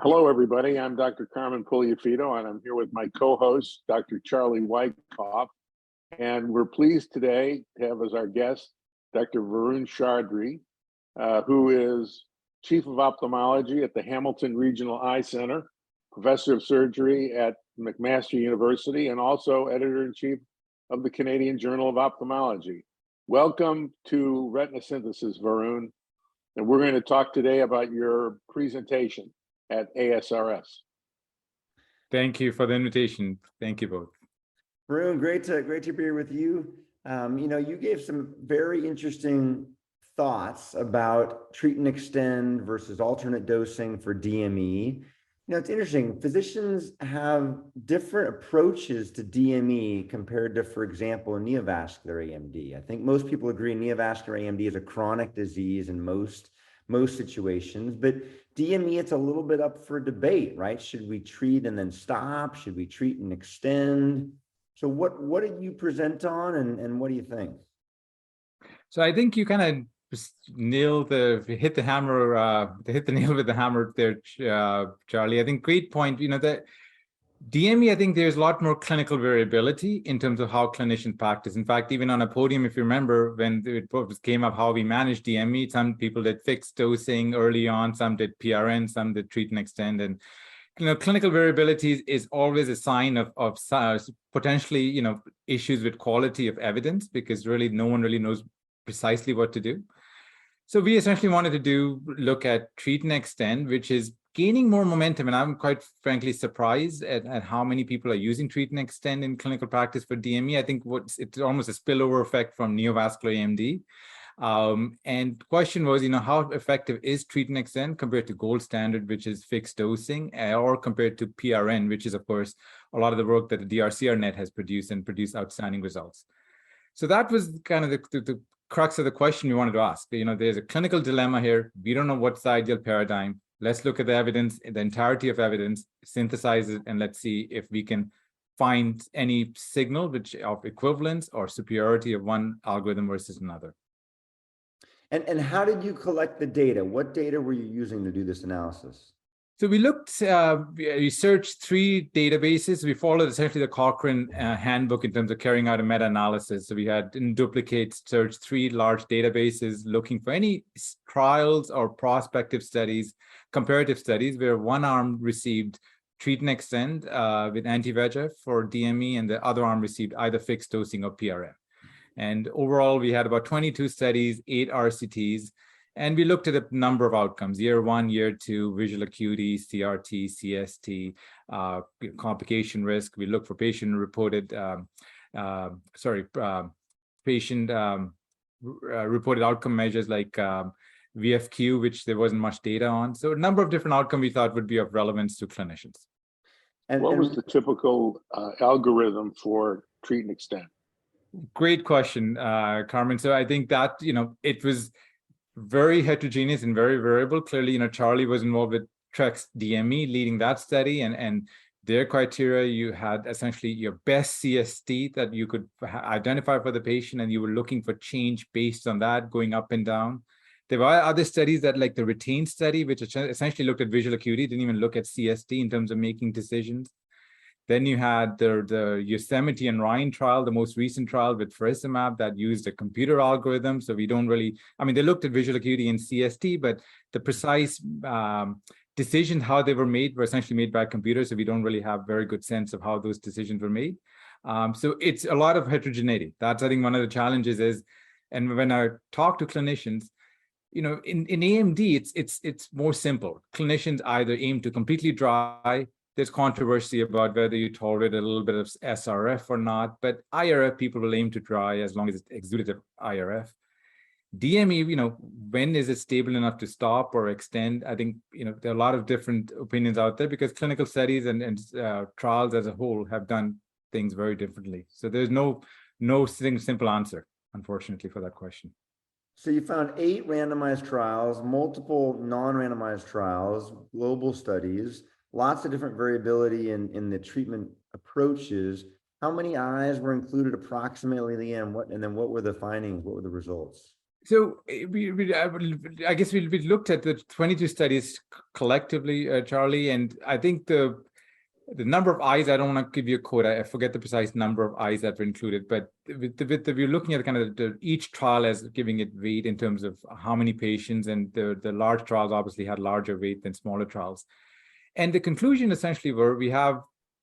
Hello, everybody. I'm Dr. Carmen Pugliafito, and I'm here with my co-host, Dr. Charlie Wyckoff. And we're pleased today to have as our guest, Dr. Varun Chaudhary, who is Chief of Ophthalmology at the Hamilton Regional Eye Center, Professor of Surgery at McMaster University, and also Editor-in-Chief of the Canadian Journal of Ophthalmology. Welcome to Retina Synthesis, Varun. And we're going to talk today about your presentation at ASRS. Thank you for the invitation. Thank you both. Varun, great to be here with you. You gave some very interesting thoughts about treat and extend versus alternate dosing for DME. It's interesting. Physicians have different approaches to DME compared to, for example, neovascular AMD. I think most people agree neovascular AMD is a chronic disease in most situations, but DME, it's a little bit up for debate, right? Should we treat and then stop? Should we treat and extend? So what did you present on, and what do you think? So I think you kind of hit the nail with the hammer there, Charlie. I think great point. That DME, I think there's a lot more clinical variability in terms of how clinicians practice. In fact, even on a podium, if you remember, when it came up how we manage DME, some people did fixed dosing early on, some did PRN, some did treat and extend. And clinical variability is always a sign of potentially issues with quality of evidence, because really no one really knows precisely what to do. So we essentially wanted to look at treat and extend, which is gaining more momentum. And I'm quite frankly surprised at how many people are using treat and extend in clinical practice for DME. I think it's almost a spillover effect from neovascular AMD. And the question was, how effective is treat and extend compared to gold standard, which is fixed dosing, or compared to PRN, which is, of course, a lot of the work that the DRCR-net has produced and produced outstanding results. So that was kind of the crux of the question we wanted to ask. There's a clinical dilemma here. We don't know what's the ideal paradigm. Let's look at the evidence, the entirety of evidence, synthesize it, and let's see if we can find any signal of equivalence or superiority of one algorithm versus another. And how did you collect the data? What data were you using to do this analysis? So we we searched three databases. We followed essentially the Cochrane handbook in terms of carrying out a meta-analysis. So we had in duplicate searched three large databases looking for any trials or prospective studies, comparative studies, where one arm received treat and extend with anti-VEGF for DME, and the other arm received either fixed dosing or PRM. And overall, we had about 22 studies, 8 RCTs. And we looked at a number of outcomes: year 1, year 2, visual acuity, CRT, CST, complication risk. We looked for patient-reported, reported outcome measures like VFQ, which there wasn't much data on. So a number of different outcomes we thought would be of relevance to clinicians. And what was the typical algorithm for treat and extend? Great question, Carmen. So I think that, it was very heterogeneous and very variable. Clearly, Charlie was involved with TREX DME, leading that study, and their criteria, you had essentially your best CST that you could identify for the patient, and you were looking for change based on that, going up and down. There were other studies that, like the RETAIN study, which essentially looked at visual acuity, didn't even look at CST in terms of making decisions. Then you had the Yosemite and Rhine trial, the most recent trial with faricimab that used a computer algorithm. So we don't really, they looked at visual acuity and CST, but the precise decisions, how they were made, were essentially made by computers. So we don't really have very good sense of how those decisions were made. So it's a lot of heterogeneity. That's, I think, one of the challenges is, and when I talk to clinicians, in AMD, it's more simple. Clinicians either aim to completely dry. There's controversy about whether you tolerate a little bit of SRF or not, but IRF people will aim to dry as long as it's exudative IRF. DME, when is it stable enough to stop or extend? I think, there are a lot of different opinions out there, because clinical studies and trials as a whole have done things very differently. So there's no simple answer, unfortunately, for that question. So you found 8 randomized trials, multiple non-randomized trials, global studies, lots of different variability in the treatment approaches. How many eyes were included approximately, and then what were the findings? What were the results? So I guess we looked at the 22 studies collectively, Charlie, and I think the number of eyes, I don't want to give you a quote, I forget the precise number of eyes that were included, but we're looking at kind of each trial as giving it weight in terms of how many patients, and the large trials obviously had larger weight than smaller trials. And the conclusion essentially were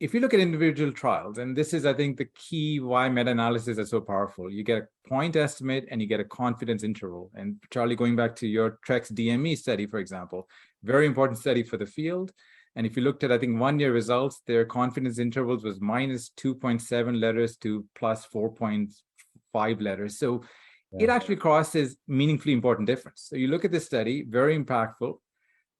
if you look at individual trials, and this is, I think, the key why meta-analysis are so powerful, you get a point estimate and you get a confidence interval. And Charlie, going back to your TREX DME study, for example, very important study for the field. And if you looked at, I think, 1 year results, their confidence intervals was minus 2.7 letters to plus 4.5 letters. So it actually crosses meaningfully important difference. So you look at this study, very impactful,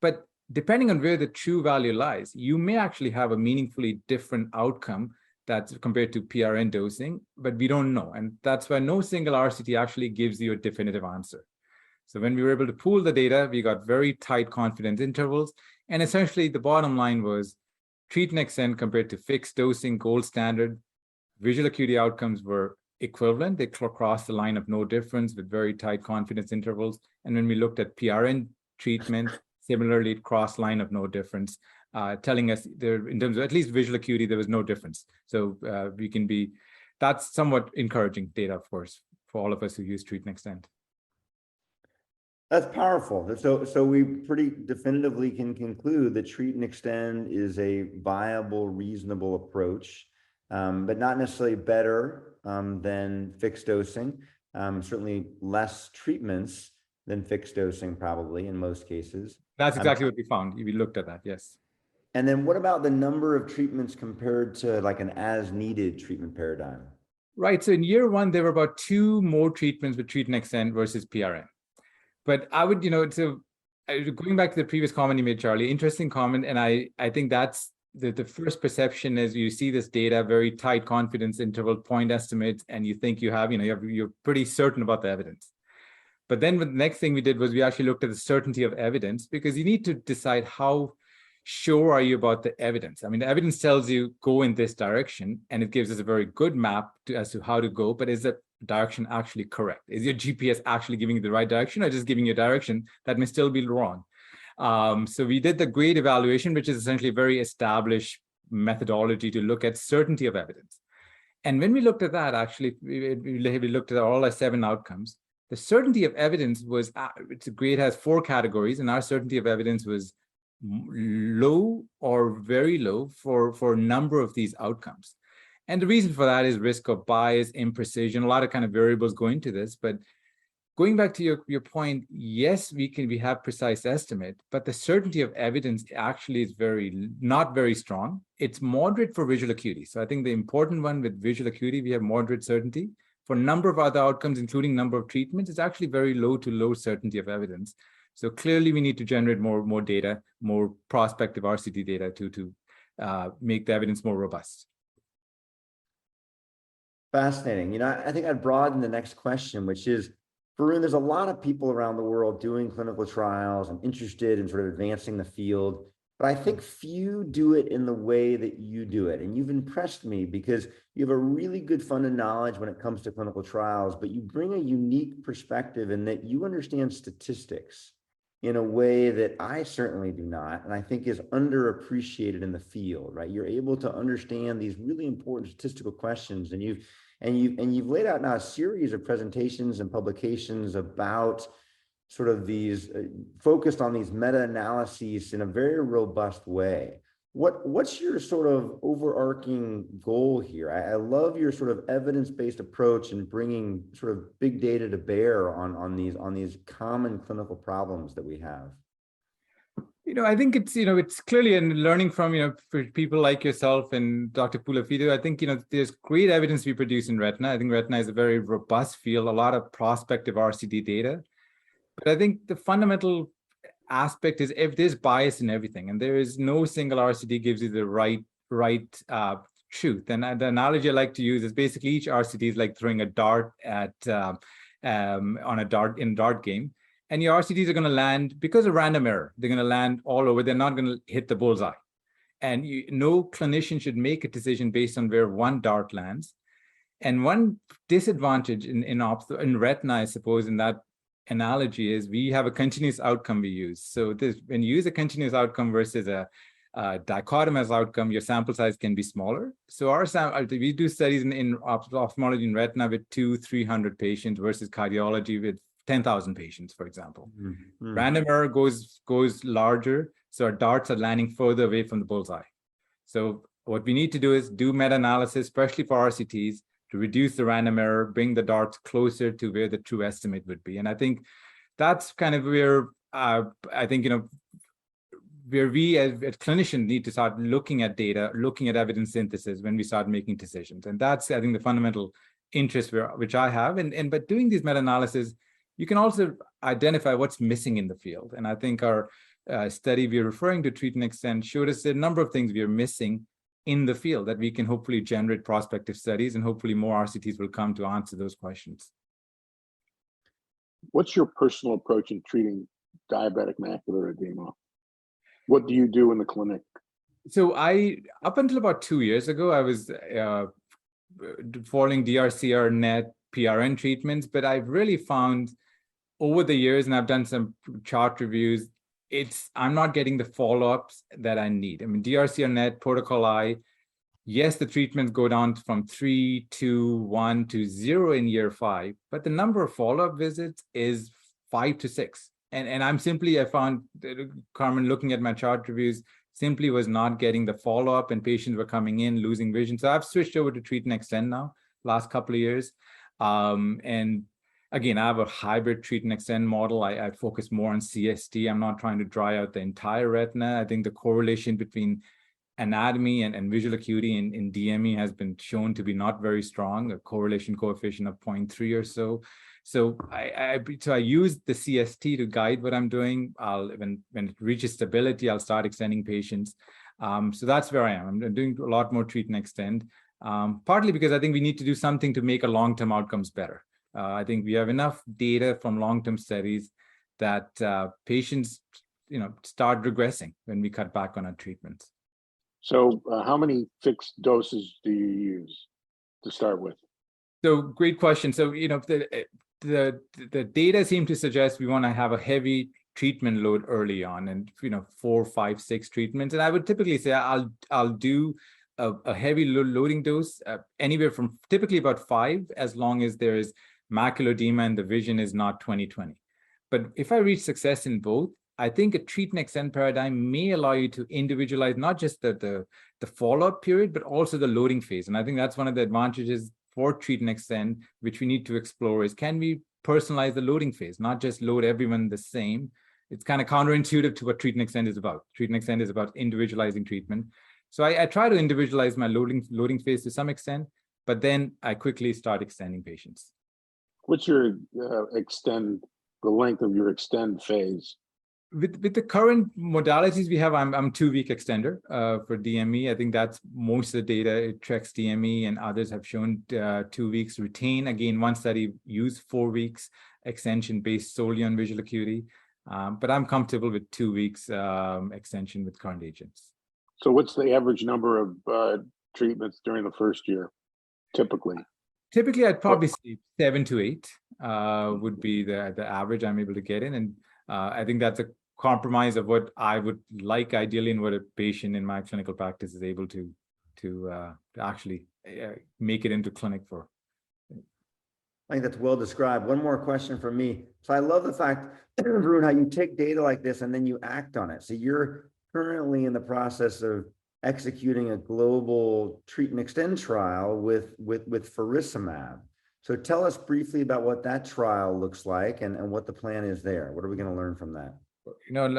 but depending on where the true value lies, you may actually have a meaningfully different outcome that's compared to PRN dosing, but we don't know. And that's why no single RCT actually gives you a definitive answer. So when we were able to pool the data, we got very tight confidence intervals. And essentially the bottom line was treat and extend compared to fixed dosing, gold standard. Visual acuity outcomes were equivalent. They crossed the line of no difference with very tight confidence intervals. And when we looked at PRN treatment, similarly, it crossed line of no difference, telling us there, in terms of at least visual acuity, there was no difference. So that's somewhat encouraging data, of course, for all of us who use treat and extend. That's powerful. So we pretty definitively can conclude that treat and extend is a viable, reasonable approach, but not necessarily better than fixed dosing. Certainly less treatments than fixed dosing, probably in most cases. That's exactly what we found. We looked at that, yes. And then what about the number of treatments compared to like an as-needed treatment paradigm? Right. So in year 1, there were about 2 more treatments with treat and extend versus PRN. But I would, going back to the previous comment you made, Charlie, interesting comment. And I think that's the first perception is you see this data, very tight confidence interval, point estimates, and you think you're pretty certain about the evidence. But then the next thing we did was we actually looked at the certainty of evidence, because you need to decide how sure are you about the evidence. I mean, the evidence tells you go in this direction, and it gives us a very good map as to how to go, but is that direction actually correct? Is your GPS actually giving you the right direction, or just giving you a direction that may still be wrong? So we did the GRADE evaluation, which is essentially a very established methodology to look at certainty of evidence. And when we looked at that, actually, we looked at all our 7 outcomes. The certainty of evidence was, GRADE has 4 categories, and our certainty of evidence was low or very low for a number of these outcomes. And the reason for that is risk of bias, imprecision, a lot of kind of variables go into this. But going back to your point, yes, we have precise estimate, but the certainty of evidence actually is not very strong. It's moderate for visual acuity. So I think the important one with visual acuity, we have moderate certainty. For a number of other outcomes, including number of treatments, it's actually very low to low certainty of evidence. So clearly we need to generate more data, more prospective RCT data to make the evidence more robust. Fascinating. I think I'd broaden the next question, which is, Varun, there's a lot of people around the world doing clinical trials and interested in sort of advancing the field, but I think few do it in the way that you do it. And you've impressed me because you have a really good fund of knowledge when it comes to clinical trials, but you bring a unique perspective in that you understand statistics in a way that I certainly do not, and I think is underappreciated in the field, right? You're able to understand these really important statistical questions, and you've laid out now a series of presentations and publications about sort of these focused on these meta-analyses in a very robust way. What's your sort of overarching goal here? I love your sort of evidence-based approach and bringing sort of big data to bear on these common clinical problems that we have. I think it's clearly in learning from, for people like yourself and Dr. Pulafito, I think, there's great evidence we produce in retina. I think retina is a very robust field, a lot of prospective RCT data. But I think the fundamental aspect is if there's bias in everything, and there is no single RCT gives you the right truth. And the analogy I like to use is basically each RCT is like throwing a dart at on a dart game. And your RCTs are going to land, because of random error, they're going to land all over. They're not going to hit the bullseye. And no clinician should make a decision based on where one dart lands. And one disadvantage in retina, I suppose, in that analogy is we have a continuous outcome we use. So when you use a continuous outcome versus a dichotomous outcome, your sample size can be smaller. So we do studies in ophthalmology and retina with 200-300 patients versus cardiology with 10,000 patients, for example. Mm-hmm. Random error goes larger, so our darts are landing further away from the bullseye. So what we need to do is do meta-analysis, especially for RCTs, to reduce the random error, bring the darts closer to where the true estimate would be. And I think that's kind of where I think, where we as clinicians need to start looking at data, looking at evidence synthesis when we start making decisions. And that's, I think, the fundamental interest which I have. And by doing these meta-analysis, you can also identify what's missing in the field. And I think our study we're referring to, Treat and Extend, showed us a number of things we are missing in the field that we can hopefully generate prospective studies, and hopefully more RCTs will come to answer those questions. What's your personal approach in treating diabetic macular edema? What do you do in the clinic? So up until about 2 years ago, I was following DRCR, NET, PRN treatments, but I've really found over the years, and I've done some chart reviews, I'm not getting the follow-ups that I need. I mean, DRCR, NET, Protocol I, yes, the treatments go down from 3 to 1 to 0 in year 5, but the number of follow-up visits is 5 to 6. And I found, Carmen, looking at my chart reviews, simply was not getting the follow-up, and patients were coming in, losing vision. So I've switched over to Treat and Extend now, last couple of years. And again, I have a hybrid Treat and Extend model. I focus more on CST. I'm not trying to dry out the entire retina. I think the correlation between anatomy and visual acuity in DME has been shown to be not very strong, a correlation coefficient of 0.3 or so. So I use the CST to guide what I'm doing. When it reaches stability, I'll start extending patients. So that's where I am. I'm doing a lot more Treat and Extend, partly because I think we need to do something to make our long-term outcomes better. I think we have enough data from long-term studies that patients, start regressing when we cut back on our treatments. So how many fixed doses do you use to start with? So great question. So, the data seem to suggest we want to have a heavy treatment load early on, and 4, 5, 6 treatments. And I would typically say I'll do a heavy loading dose anywhere from typically about 5, as long as there is macular edema and the vision is not 20/20. But if I reach success in both, I think a Treat and Extend paradigm may allow you to individualize not just the follow-up period, but also the loading phase. And I think that's one of the advantages for Treat and Extend, which we need to explore, is can we personalize the loading phase, not just load everyone the same. It's kind of counterintuitive to what Treat and Extend is about. Treat and Extend is about individualizing treatment. So I try to individualize my loading phase to some extent, but then I quickly start extending patients. What's your the length of your extend phase? With the current modalities we have, I'm 2-week extender for DME. I think that's most of the data. It tracks DME, and others have shown 2 weeks retain. Again, one study used 4 weeks extension based solely on visual acuity, but I'm comfortable with 2 weeks extension with current agents. So what's the average number of treatments during the first year, typically? Typically, I'd probably say 7 to 8 would be the average I'm able to get in, and I think that's a compromise of what I would like ideally, and what a patient in my clinical practice is able to actually make it into clinic for. I think that's well described. One more question from me. So I love the fact, Varun, how you take data like this and then you act on it. So you're currently in the process of executing a global Treat and Extend trial with faricimab. So tell us briefly about what that trial looks like and what the plan is there. What are we going to learn from that?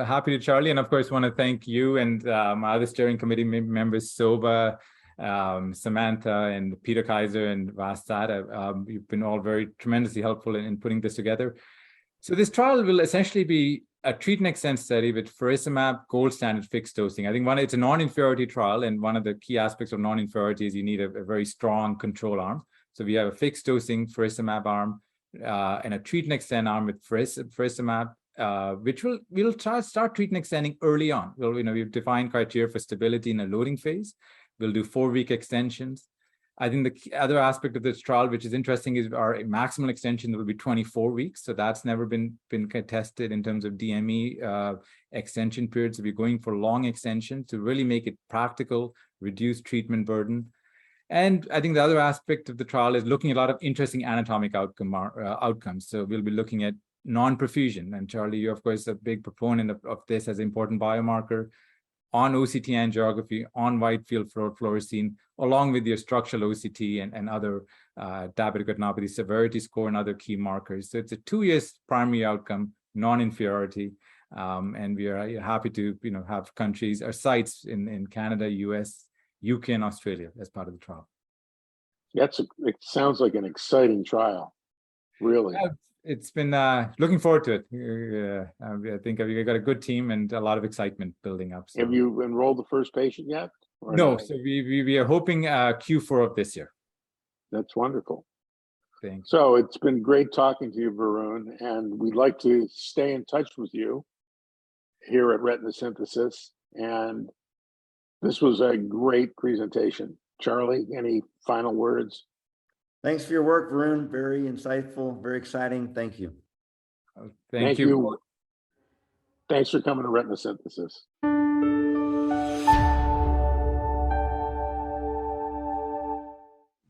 Happy to, Charlie. And of course, want to thank you and my other steering committee members, Soba, Samantha, and Peter Kaiser, and Vastad. You've been all very tremendously helpful in putting this together. So this trial will essentially be a Treat and Extend study with faricimab gold standard fixed dosing. I think it's a non-inferiority trial, and one of the key aspects of non-inferiority is you need a very strong control arm. So we have a fixed dosing faricimab arm and a Treat and Extend arm with faricimab, which we'll start Treat and Extending early on. We've defined criteria for stability in a loading phase. We'll do 4-week extensions. I think the other aspect of this trial, which is interesting, is our maximal extension will be 24 weeks. So that's never been tested in terms of DME extension periods. So we're going for long extensions to really make it practical, reduce treatment burden. And I think the other aspect of the trial is looking at a lot of interesting anatomic outcomes. So we'll be looking at non-perfusion. And Charlie, you're of course a big proponent of this as an important biomarker on OCT angiography, on wide field fluorescein, along with your structural OCT and other diabetic retinopathy severity score and other key markers. So it's a 2-year primary outcome, non-inferiority. And we are happy to have countries or sites in Canada, US, UK, and Australia as part of the trial. It sounds like an exciting trial, really. Yeah, it's been looking forward to it. I think we've got a good team and a lot of excitement building up. So. Have you enrolled the first patient yet? No, not? so we are hoping Q4 of this year. That's wonderful. Thanks. So it's been great talking to you, Varun, and we'd like to stay in touch with you here at Retina Synthesis. And this was a great presentation. Charlie, any final words? Thanks for your work, Varun. Very insightful, very exciting. Thank you. Thank you. Thanks for coming to Retina Synthesis.